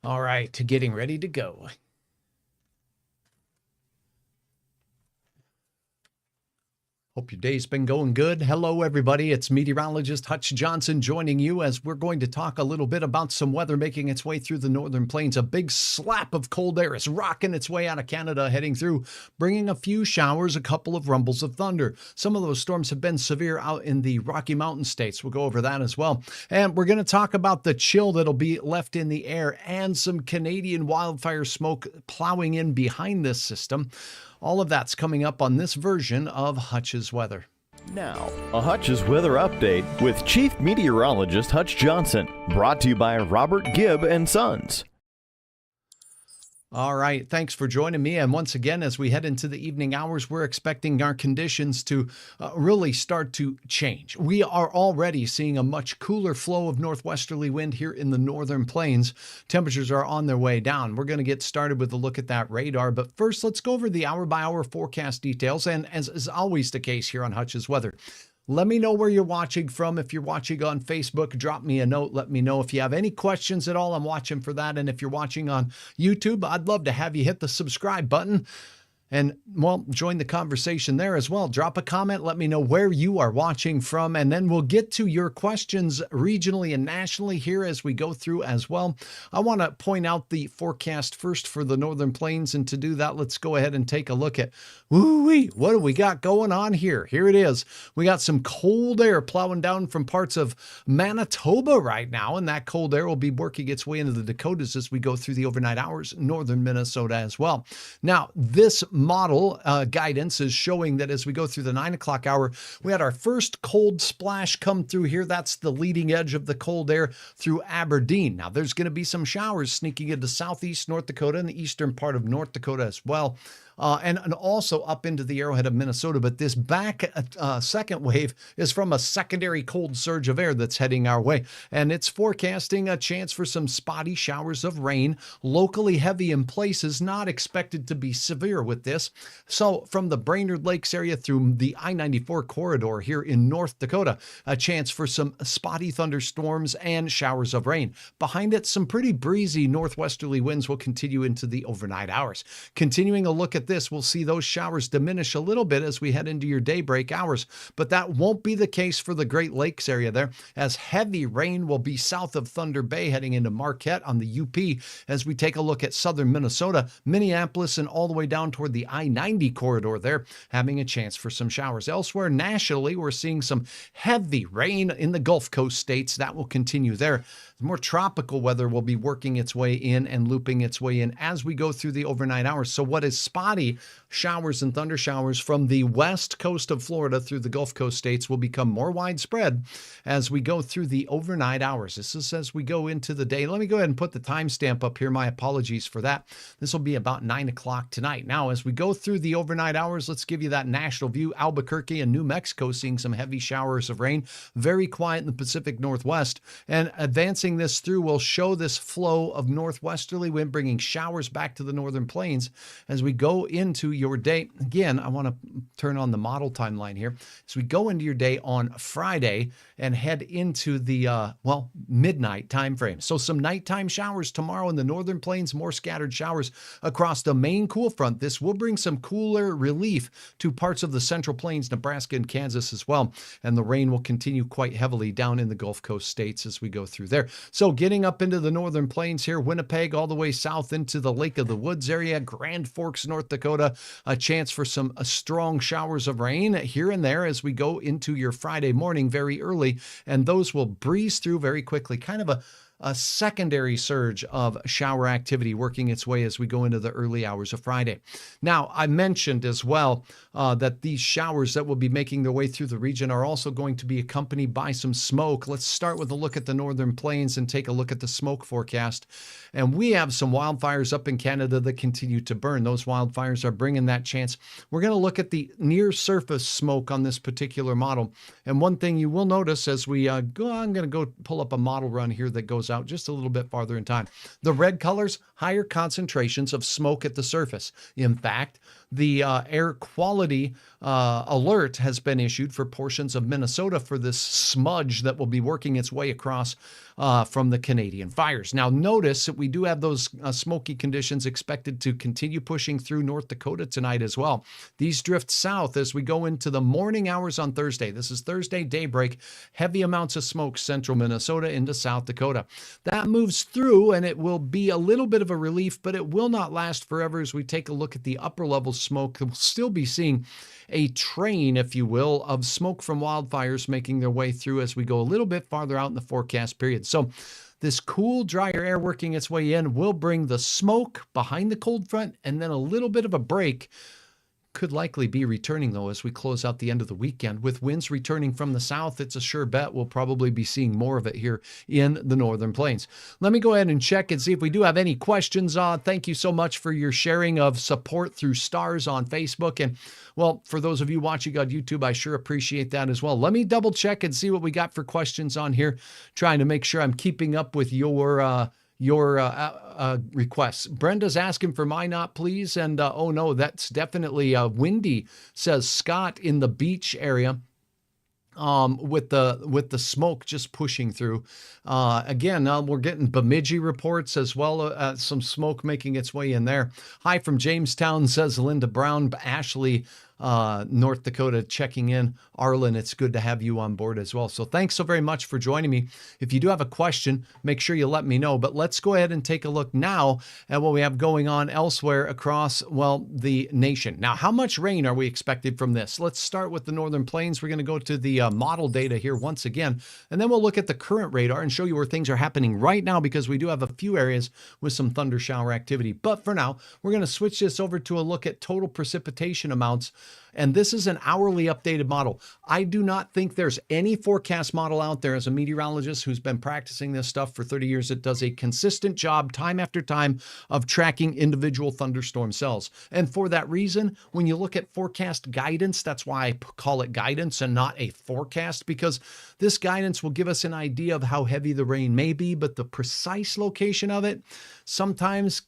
All right, getting ready to go. Hope your day's been going good. Hello, everybody. It's meteorologist Hutch Johnson joining you as we're going to talk a little bit about some weather making its way through the northern plains. A big slap of cold air is rocking its way out of Canada, heading through, bringing a few showers, a couple of rumbles of thunder. Some of those storms have been severe out in the Rocky Mountain states. We'll go over that as well. And we're going to talk about the chill that'll be left in the air and some Canadian wildfire smoke plowing in behind this system. All of that's coming up on this version of Hutch's Weather. Now, a Hutch's Weather Update with Chief Meteorologist Hutch Johnson, brought to you by Robert Gibb and Sons. All right, thanks for joining me. And once again, as we head into the evening hours, we're expecting our conditions to really start to change. We are already seeing a much cooler flow of northwesterly wind here in the northern plains. Temperatures are on their way down. We're going to get started with a look at that radar. But first, let's go over the hour-by-hour forecast details. And as is always the case here on Hutch's Weather, let me know where you're watching from. If you're watching on Facebook, drop me a note. Let me know if you have any questions at all. I'm watching for that. And if you're watching on YouTube, I'd love to have you hit the subscribe button and, well, join the conversation there as well. Drop a comment. Let me know where you are watching from, and then we'll get to your questions regionally and nationally here as we go through as well. I want to point out the forecast first for the northern plains, and to do that, let's go ahead and take a look at, woo-wee, what do we got going on here? Here it is. We got some cold air plowing down from parts of Manitoba right now, and that cold air will be working its way into the Dakotas as we go through the overnight hours, northern Minnesota as well. Now, this model guidance is showing that as we go through the 9 o'clock hour, we had our first cold splash come through here. That's the leading edge of the cold air through Aberdeen. Now, there's going to be some showers sneaking into southeast North Dakota and the eastern part of North Dakota as well. And also up into the arrowhead of Minnesota. But this back second wave is from a secondary cold surge of air that's heading our way. And it's forecasting a chance for some spotty showers of rain, locally heavy in places, not expected to be severe with this. So from the Brainerd Lakes area through the I-94 corridor here in North Dakota, a chance for some spotty thunderstorms and showers of rain. Behind it, some pretty breezy northwesterly winds will continue into the overnight hours. Continuing a look at this, we'll see those showers diminish a little bit as we head into your daybreak hours, but that won't be the case for the Great Lakes area there, as heavy rain will be south of Thunder Bay heading into Marquette on the UP as we take a look at southern Minnesota, Minneapolis, and all the way down toward the I-90 corridor there, having a chance for some showers. Elsewhere nationally, we're seeing some heavy rain in the Gulf Coast states. That will continue there. More tropical weather will be working its way in and looping its way in as we go through the overnight hours. So what is spotty showers and thunder showers from the west coast of Florida through the Gulf Coast states will become more widespread as we go through the overnight hours. This is as we go into the day. Let me go ahead and put the timestamp up here. My apologies for that. This will be about 9 o'clock tonight. Now, as we go through the overnight hours, let's give you that national view. Albuquerque and New Mexico seeing some heavy showers of rain. Very quiet in the Pacific Northwest. And advancing this through will show this flow of northwesterly wind bringing showers back to the northern plains as we go into your day. Again, I want to turn on the model timeline here. As we go into your day on Friday and head into the, midnight time frame. So some nighttime showers tomorrow in the northern plains, more scattered showers across the main cool front. This will bring some cooler relief to parts of the central plains, Nebraska and Kansas as well. And the rain will continue quite heavily down in the Gulf Coast states as we go through there. So getting up into the northern plains here, Winnipeg all the way south into the Lake of the Woods area, Grand Forks, North Dakota, a chance for some strong showers of rain here and there as we go into your Friday morning very early, and those will breeze through very quickly. Kind of a secondary surge of shower activity working its way as we go into the early hours of Friday. Now, I mentioned as well that these showers that will be making their way through the region are also going to be accompanied by some smoke. Let's start with a look at the northern plains and take a look at the smoke forecast. And we have some wildfires up in Canada that continue to burn. Those wildfires are bringing that chance. We're going to look at the near surface smoke on this particular model. And one thing you will notice as we go, I'm going to go pull up a model run here that goes out just a little bit farther in time. The red colors, higher concentrations of smoke at the surface. In fact, the air quality alert has been issued for portions of Minnesota for this smudge that will be working its way across from the Canadian fires. Now, notice that we do have those smoky conditions expected to continue pushing through North Dakota tonight as well. These drift south as we go into the morning hours on Thursday. This is Thursday daybreak. Heavy amounts of smoke central Minnesota into South Dakota. That moves through and it will be a little bit of a relief, but it will not last forever as we take a look at the upper level smoke. We'll still be seeing a train, if you will, of smoke from wildfires making their way through as we go a little bit farther out in the forecast period. So this cool, drier air working its way in will bring the smoke behind the cold front and then a little bit of a break. Could likely be returning, though, as we close out the end of the weekend. With winds returning from the south, it's a sure bet we'll probably be seeing more of it here in the northern plains. Let me go ahead and check and see if we do have any questions. Thank you so much for your sharing of support through stars on Facebook. And, well, for those of you watching on YouTube, I sure appreciate that as well. Let me double check and see what we got for questions on here, trying to make sure I'm keeping up with your requests. Brenda's asking for my not please, and oh no, that's definitely windy, says Scott in the beach area. With the smoke just pushing through. Again, we're getting Bemidji reports as well, some smoke making its way in there. Hi from Jamestown, says Linda Brown. Ashley, North Dakota, checking in. Arlen, it's good to have you on board as well. So thanks so very much for joining me. If you do have a question, make sure you let me know. But let's go ahead and take a look now at what we have going on elsewhere across, well, the nation. Now, how much rain are we expected from this? Let's start with the northern plains. We're going to go to the model data here once again, and then we'll look at the current radar and show you where things are happening right now, because we do have a few areas with some thunder shower activity. But for now, we're going to switch this over to a look at total precipitation amounts. And this is an hourly updated model. I do not think there's any forecast model out there as a meteorologist who's been practicing this stuff for 30 years that does a consistent job time after time of tracking individual thunderstorm cells. And for that reason, when you look at forecast guidance, that's why I call it guidance and not a forecast, because this guidance will give us an idea of how heavy the rain may be, but the precise location of it, sometimes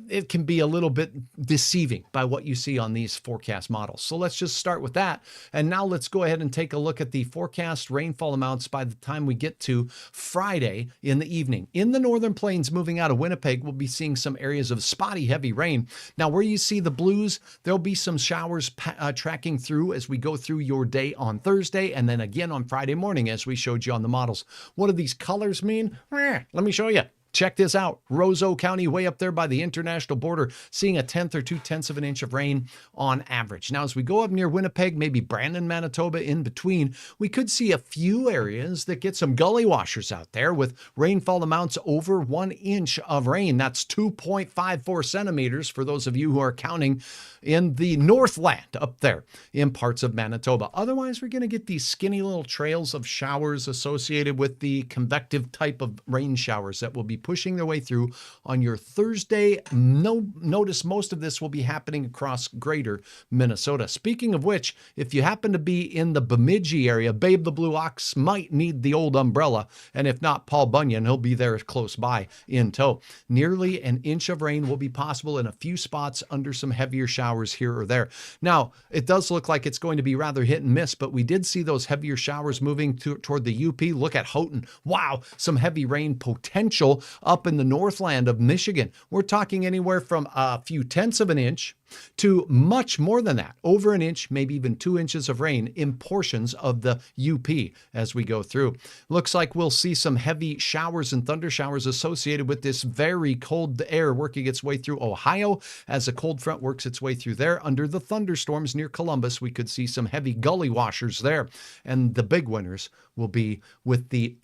it can be a little bit deceiving by what you see on these forecast models. So let's just start with that. And now let's go ahead and take a look at the forecast rainfall amounts by the time we get to Friday in the evening. In the northern plains, moving out of Winnipeg, we'll be seeing some areas of spotty heavy rain. Now, where you see the blues, there'll be some showers tracking through as we go through your day on Thursday, and then again on Friday morning, as we showed you on the models. What do these colors mean? Let me show you. Check this out. Roseau County, way up there by the international border, seeing a 1/10 or 2/10 of an inch of rain on average. Now, as we go up near Winnipeg, maybe Brandon, Manitoba in between, we could see a few areas that get some gully washers out there with rainfall amounts over 1 inch of rain. That's 2.54 centimeters for those of you who are counting in the Northland up there in parts of Manitoba. Otherwise, we're going to get these skinny little trails of showers associated with the convective type of rain showers that will be pushing their way through on your Thursday. Notice most of this will be happening across greater Minnesota. Speaking of which, if you happen to be in the Bemidji area, Babe the Blue Ox might need the old umbrella. And if not, Paul Bunyan, he'll be there close by in tow. Nearly 1 inch of rain will be possible in a few spots under some heavier showers here or there. Now, it does look like it's going to be rather hit and miss, but we did see those heavier showers moving toward the UP. Look at Houghton. Wow, some heavy rain potential up in the Northland of Michigan. We're talking anywhere from a few 1/10 of an inch to much more than that, over 1 inch, maybe even 2 inches of rain in portions of the UP as we go through. Looks like we'll see some heavy showers and thunder showers associated with this very cold air working its way through Ohio as a cold front works its way through there. Under the thunderstorms near Columbus, we could see some heavy gully washers there. And the big winners will be with the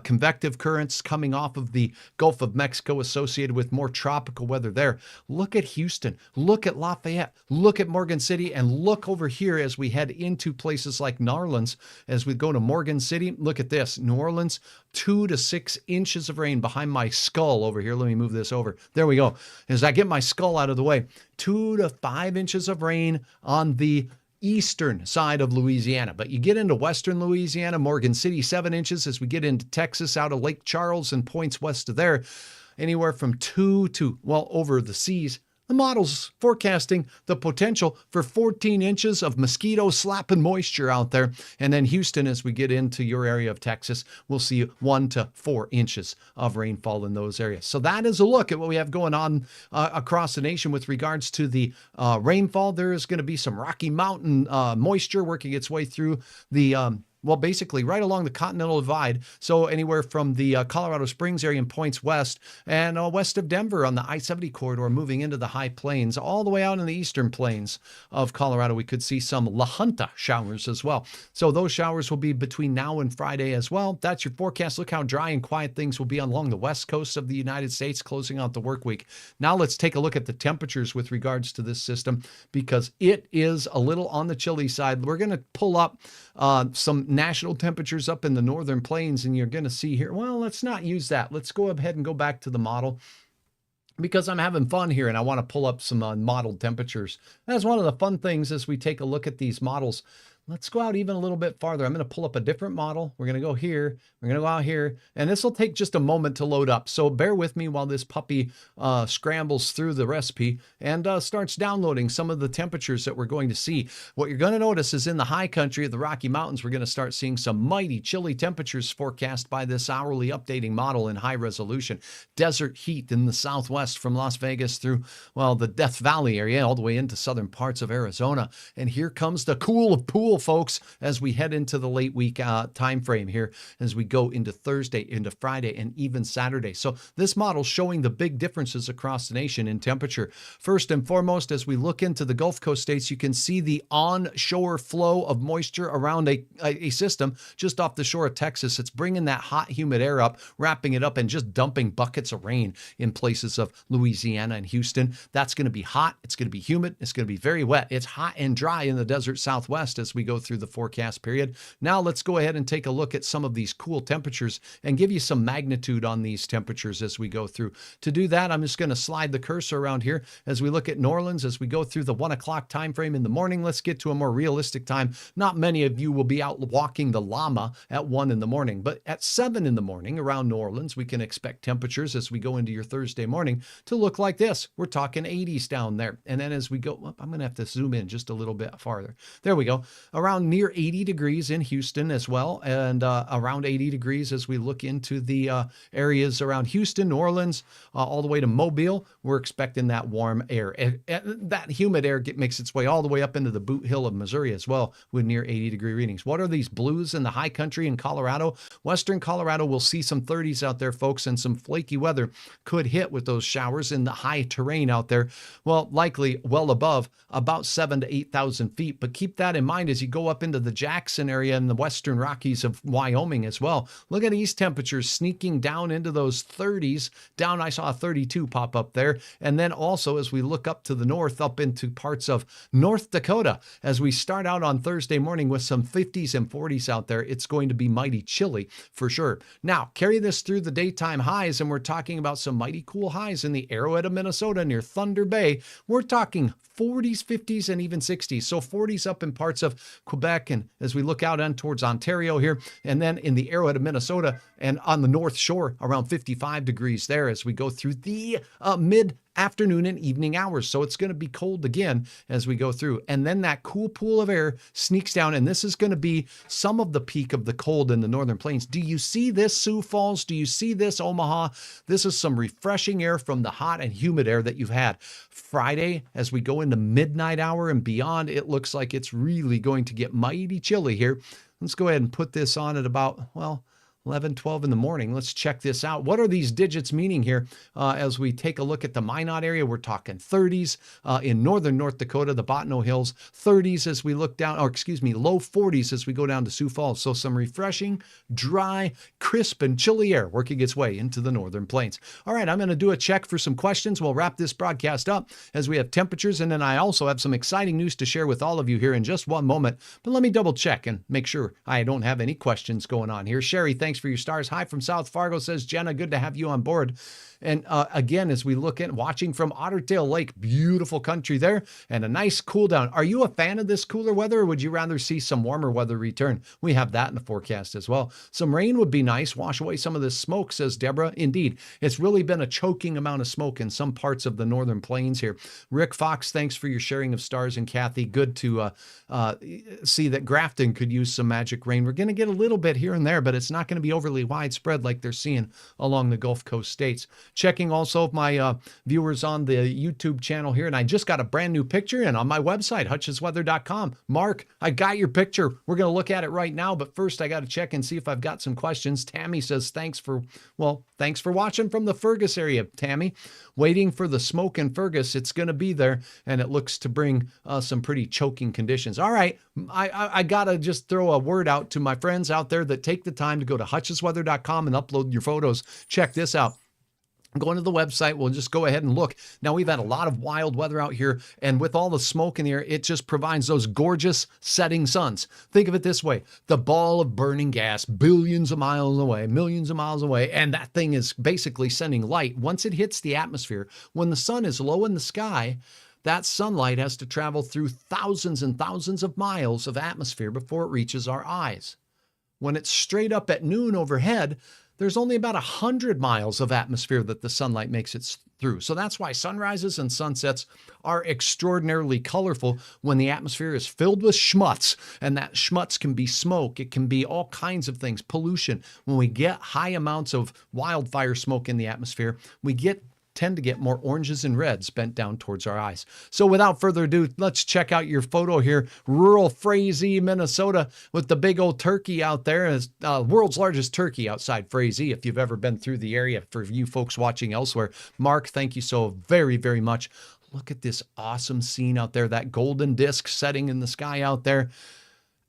convective currents coming off of the Gulf of Mexico associated with more tropical weather there. Look at Houston. Look at Lafayette. Look at Morgan City, and look over here as we head into places like New Orleans. As we go to Morgan City, look at this. New Orleans, 2 to 6 inches of rain behind my skull over here. Let me move this over. There we go. As I get my skull out of the way, 2 to 5 inches of rain on the eastern side of Louisiana. But you get into western Louisiana, Morgan City, 7 inches. As we get into Texas, out of Lake Charles and points west of there, anywhere from 2 to, well, over the seas, the model's forecasting the potential for 14 inches of mosquito slapping moisture out there. And then Houston, as we get into your area of Texas, we'll see 1 to 4 inches of rainfall in those areas. So that is a look at what we have going on across the nation with regards to the rainfall. There is going to be some Rocky Mountain moisture working its way through the basically right along the Continental Divide. So anywhere from the Colorado Springs area and points west and west of Denver on the I-70 corridor, moving into the high plains, all the way out in the eastern plains of Colorado, we could see some La Junta showers as well. So those showers will be between now and Friday as well. That's your forecast. Look how dry and quiet things will be along the west coast of the United States, closing out the work week. Now let's take a look at the temperatures with regards to this system, because it is a little on the chilly side. We're going to pull up some national temperatures up in the northern plains, and you're going to see here, well, let's not use that. Let's go ahead and go back to the model, because I'm having fun here and I want to pull up some modeled temperatures. That's one of the fun things as we take a look at these models. Let's go out even a little bit farther. I'm going to pull up a different model. We're going to go here. We're going to go out here. And this will take just a moment to load up. So bear with me while this puppy scrambles through the recipe and starts downloading some of the temperatures that we're going to see. What you're going to notice is in the high country of the Rocky Mountains, we're going to start seeing some mighty chilly temperatures forecast by this hourly updating model in high resolution. Desert heat in the southwest from Las Vegas through, well, the Death Valley area, all the way into southern parts of Arizona. And here comes the cool pool, folks, as we head into the late week time frame here, as we go into Thursday, into Friday, and even Saturday. So this model showing the big differences across the nation in temperature. First and foremost, as we look into the Gulf Coast states, you can see the onshore flow of moisture around a system just off the shore of Texas. It's bringing that hot, humid air up, wrapping it up, and just dumping buckets of rain in places of Louisiana and Houston. That's going to be hot. It's going to be humid. It's going to be very wet. It's hot and dry in the desert southwest as we go through the forecast period. Now let's go ahead and take a look at some of these cool temperatures and give you some magnitude on these temperatures as we go through. To do that, I'm just going to slide the cursor around here as we look at New Orleans as we go through the 1 o'clock time frame in the morning. Let's get to a more realistic time. Not many of you will be out walking the llama at 1 in the morning, but at 7 in the morning around New Orleans, we can expect temperatures as we go into your Thursday morning to look like this. We're talking 80s down there. And then as we go, I'm going to have to zoom in just a little bit farther. There we go. Around near 80 degrees in Houston as well, and around 80 degrees as we look into the areas around Houston, New Orleans, all the way to Mobile. We're expecting that warm air. That humid air makes its way all the way up into the Boot Hill of Missouri as well with near 80-degree readings. What are these blues in the high country in Colorado? Western Colorado will see some 30s out there, folks, and some flaky weather could hit with those showers in the high terrain out there. Well, likely well above about 7,000 to 8,000 feet, but keep that in mind as you go up into the Jackson area and the western Rockies of Wyoming as well. Look at these temperatures sneaking down into those 30s. Down, I saw a 32 pop up there. And then also as we look up to the north, up into parts of North Dakota, as we start out on Thursday morning with some 50s and 40s out there, it's going to be mighty chilly for sure. Now, carry this through the daytime highs, and we're talking about some mighty cool highs in the Arrowhead of Minnesota near Thunder Bay. We're talking 40s, 50s, and even 60s. So 40s up in parts of Quebec, and as we look out on towards Ontario here, and then in the Arrowhead of Minnesota and on the North Shore, around 55 degrees there as we go through the mid-afternoon and evening hours. So it's going to be cold again as we go through. And then that cool pool of air sneaks down, and this is going to be some of the peak of the cold in the northern plains. Do you see this, Sioux Falls? Do you see this, Omaha? This is some refreshing air from the hot and humid air that you've had. Friday, as we go into midnight hour and beyond, it looks like it's really going to get mighty chilly here. Let's go ahead and put this on at about, 11, 12 in the morning. Let's check this out. What are these digits meaning here? As we take a look at the Minot area, we're talking 30s in northern North Dakota, the Botno Hills, 30s as we look down, low 40s as we go down to Sioux Falls. So some refreshing, dry, crisp, and chilly air working its way into the northern plains. All right, I'm going to do a check for some questions. We'll wrap this broadcast up as we have temperatures, and then I also have some exciting news to share with all of you here in just one moment. But let me double check and make sure I don't have any questions going on here. Sherry, thank thanks for your stars. Hi from South Fargo, says Jenna. Good to have you on board. And again, as we look at watching from Otter Tail Lake, beautiful country there and a nice cool down. Are you a fan of this cooler weather, or would you rather see some warmer weather return? We have that in the forecast as well. Some rain would be nice, wash away some of this smoke, says Deborah. Indeed, it's really been a choking amount of smoke in some parts of the northern plains here. Rick Fox, thanks for your sharing of stars. And Kathy, good to see that Grafton could use some magic rain. We're going to get a little bit here and there, but it's not going to be overly widespread like they're seeing along the Gulf Coast states. Checking also my viewers on the YouTube channel here, and I just got a brand new picture in on my website, hutchesweather.com. Mark, I got your picture. We're going to look at it right now, but first I got to check and see if I've got some questions. Tammy says, thanks for watching from the Fergus area, Tammy. Waiting for the smoke in Fergus. It's going to be there, and it looks to bring some pretty choking conditions. All right, I got to just throw a word out to my friends out there that take the time to go to hutchesweather.com and upload your photos. Check this out. Going to the website, we'll just go ahead and look. Now, we've had a lot of wild weather out here, and with all the smoke in the air, it just provides those gorgeous setting suns. Think of it this way. The ball of burning gas, billions of miles away, millions of miles away, and that thing is basically sending light. Once it hits the atmosphere, when the sun is low in the sky, that sunlight has to travel through thousands and thousands of miles of atmosphere before it reaches our eyes. When it's straight up at noon overhead, there's only about 100 miles of atmosphere that the sunlight makes it through. So that's why sunrises and sunsets are extraordinarily colorful when the atmosphere is filled with schmutz. And that schmutz can be smoke. It can be all kinds of things, pollution. When we get high amounts of wildfire smoke in the atmosphere, we tend to get more oranges and reds bent down towards our eyes. So without further ado, let's check out your photo here. Rural Frazee, Minnesota, with the big old turkey out there. It's world's largest turkey outside Frazee, if you've ever been through the area, for you folks watching elsewhere. Mark, thank you so very, very much. Look at this awesome scene out there, that golden disc setting in the sky out there.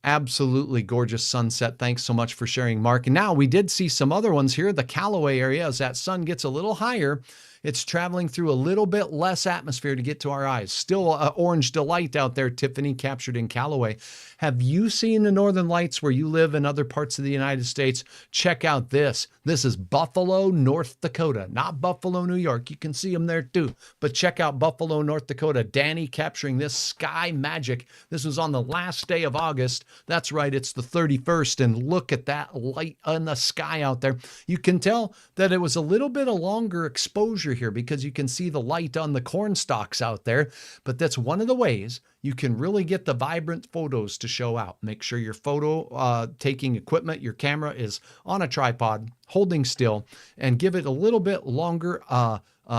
Absolutely gorgeous sunset. Thanks so much for sharing, Mark. And now we did see some other ones here. The Callaway area, as that sun gets a little higher, it's traveling through a little bit less atmosphere to get to our eyes. Still orange delight out there, Tiffany, captured in Callaway. Have you seen the northern lights where you live in other parts of the United States? Check out this. This is Buffalo, North Dakota, not Buffalo, New York. You can see them there too. But check out Buffalo, North Dakota. Danny capturing this sky magic. This was on the last day of August. That's right, it's the 31st. And look at that light on the sky out there. You can tell that it was a little bit of longer exposure here because you can see the light on the corn stalks out there. But that's one of the ways you can really get the vibrant photos to show out. Make sure your photo taking equipment, your camera is on a tripod, holding still, and give it a little bit longer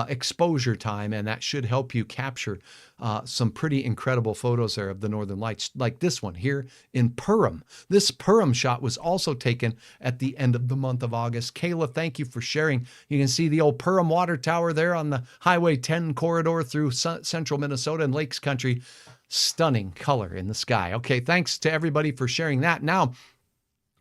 exposure time, and that should help you capture some pretty incredible photos there of the northern lights, like this one here in Purim. This Purim shot was also taken at the end of the month of August. Kayla, thank you for sharing. You can see the old Purim water tower there on the Highway 10 corridor through central Minnesota and Lakes Country. Stunning color in the sky. Okay, thanks to everybody for sharing that. Now,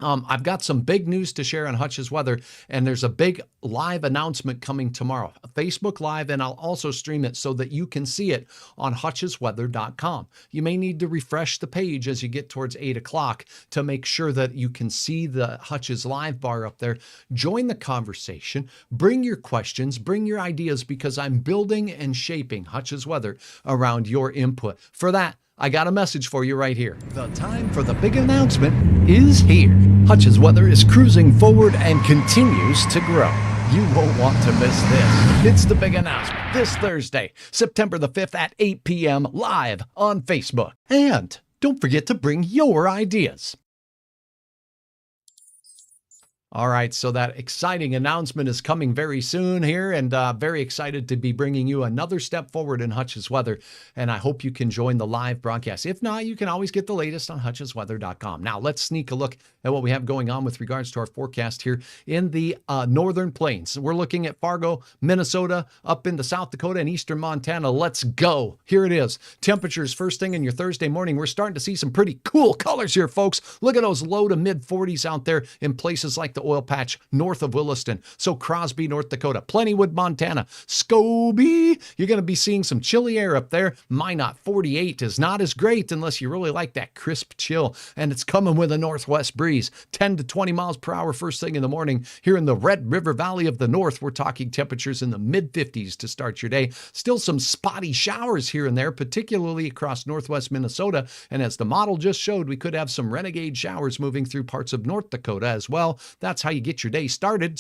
I've got some big news to share on Hutch's Weather, and there's a big live announcement coming tomorrow, a Facebook Live, and I'll also stream it so that you can see it on hutchesweather.com. You may need to refresh the page as you get towards 8 o'clock to make sure that you can see the Hutch's Live bar up there. Join the conversation, bring your questions, bring your ideas, because I'm building and shaping Hutch's Weather around your input. For that, I got a message for you right here. The time for the big announcement is here. Hutch's Weather is cruising forward and continues to grow. You won't want to miss this. It's the big announcement this Thursday, September the 5th at 8 p.m. live on Facebook. And don't forget to bring your ideas. All right, so that exciting announcement is coming very soon here, and very excited to be bringing you another step forward in Hutch's Weather, and I hope you can join the live broadcast. If not, you can always get the latest on hutchesweather.com. Now, let's sneak a look at what we have going on with regards to our forecast here in the northern plains. We're looking at Fargo, Minnesota, up into South Dakota and eastern Montana. Let's go. Here it is. Temperatures first thing in your Thursday morning. We're starting to see some pretty cool colors here, folks. Look at those low to mid 40s out there in places like the oil patch north of Williston. So Crosby, North Dakota, Plentywood, Montana, Scobie. You're going to be seeing some chilly air up there. Minot 48 is not as great unless you really like that crisp chill. And it's coming with a northwest breeze, 10 to 20 miles per hour first thing in the morning. Here in the Red River Valley of the North, we're talking temperatures in the mid-50s to start your day. Still some spotty showers here and there, particularly across northwest Minnesota. And as the model just showed, we could have some renegade showers moving through parts of North Dakota as well. That's how you get your day started.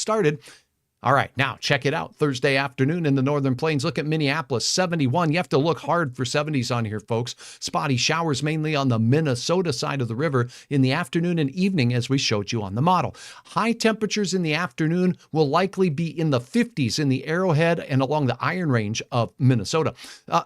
All right, now check it out. Thursday afternoon in the Northern Plains. Look at Minneapolis, 71. You have to look hard for 70s on here, folks. Spotty showers mainly on the Minnesota side of the river in the afternoon and evening, as we showed you on the model. High temperatures in the afternoon will likely be in the 50s in the Arrowhead and along the Iron Range of Minnesota.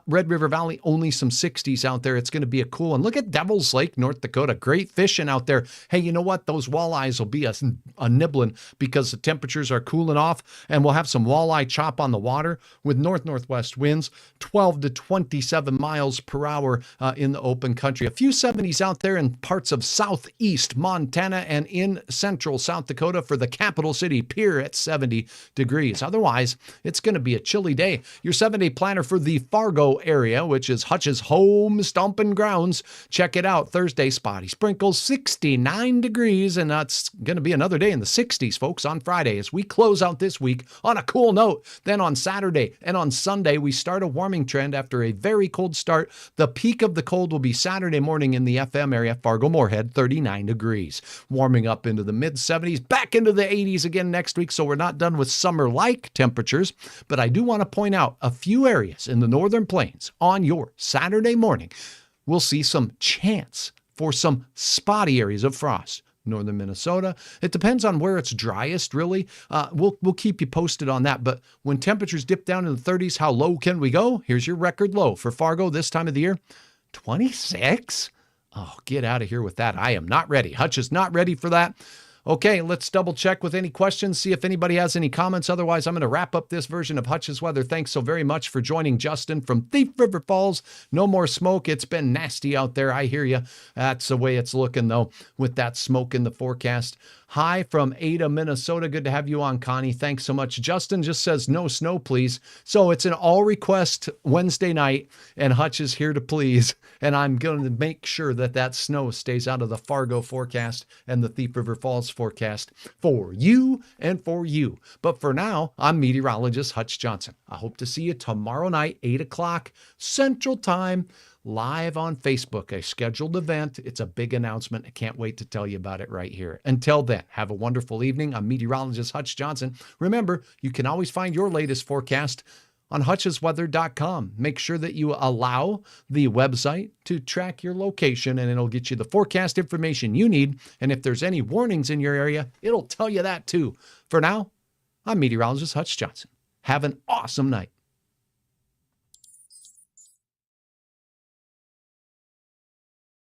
Red River Valley, only some 60s out there. It's going to be a cool one. Look at Devil's Lake, North Dakota. Great fishing out there. Hey, you know what? Those walleyes will be a nibbling because the temperatures are cooling off. And we'll have some walleye chop on the water with north-northwest winds, 12 to 27 miles per hour in the open country. A few 70s out there in parts of southeast Montana and in central South Dakota for the capital city, Pierre, at 70 degrees. Otherwise, it's going to be a chilly day. Your 7-day planner for the Fargo area, which is Hutch's home stomping grounds. Check it out. Thursday, spotty sprinkles, 69 degrees. And that's going to be another day in the 60s, folks, on Friday as we close out this week on a cool note. Then on Saturday and on Sunday, we start a warming trend after a very cold start. The peak of the cold will be Saturday morning in the FM area, Fargo-Moorhead, 39 degrees. Warming up into the mid-70s, back into the 80s again next week, so we're not done with summer-like temperatures. But I do want to point out a few areas in the Northern Plains on your Saturday morning. We'll see some chance for some spotty areas of frost. Northern Minnesota. It depends on where it's driest, really. We'll keep you posted on that. But when temperatures dip down in the 30s, how low can we go? Here's your record low for Fargo this time of the year. 26? Oh, get out of here with that. I am not ready. Hutch is not ready for that. Okay, let's double check with any questions, see if anybody has any comments. Otherwise, I'm going to wrap up this version of Hutch's Weather. Thanks so very much for joining Justin from Thief River Falls. No more smoke. It's been nasty out there. I hear you. That's the way it's looking, though, with that smoke in the forecast. Hi from Ada, Minnesota. Good to have you on, Connie. Thanks so much. Justin just says, no snow, please. So it's an all request Wednesday night, and Hutch is here to please. And I'm going to make sure that that snow stays out of the Fargo forecast and the Thief River Falls forecast for you and for you. But for now, I'm meteorologist Hutch Johnson. I hope to see you tomorrow night, 8 o'clock Central Time, live on Facebook, a scheduled event. It's a big announcement. I can't wait to tell you about it right here. Until then, have a wonderful evening. I'm meteorologist Hutch Johnson. Remember, you can always find your latest forecast on hutchesweather.com. Make sure that you allow the website to track your location, and it'll get you the forecast information you need. And if there's any warnings in your area, it'll tell you that too. For now, I'm meteorologist Hutch Johnson. Have an awesome night.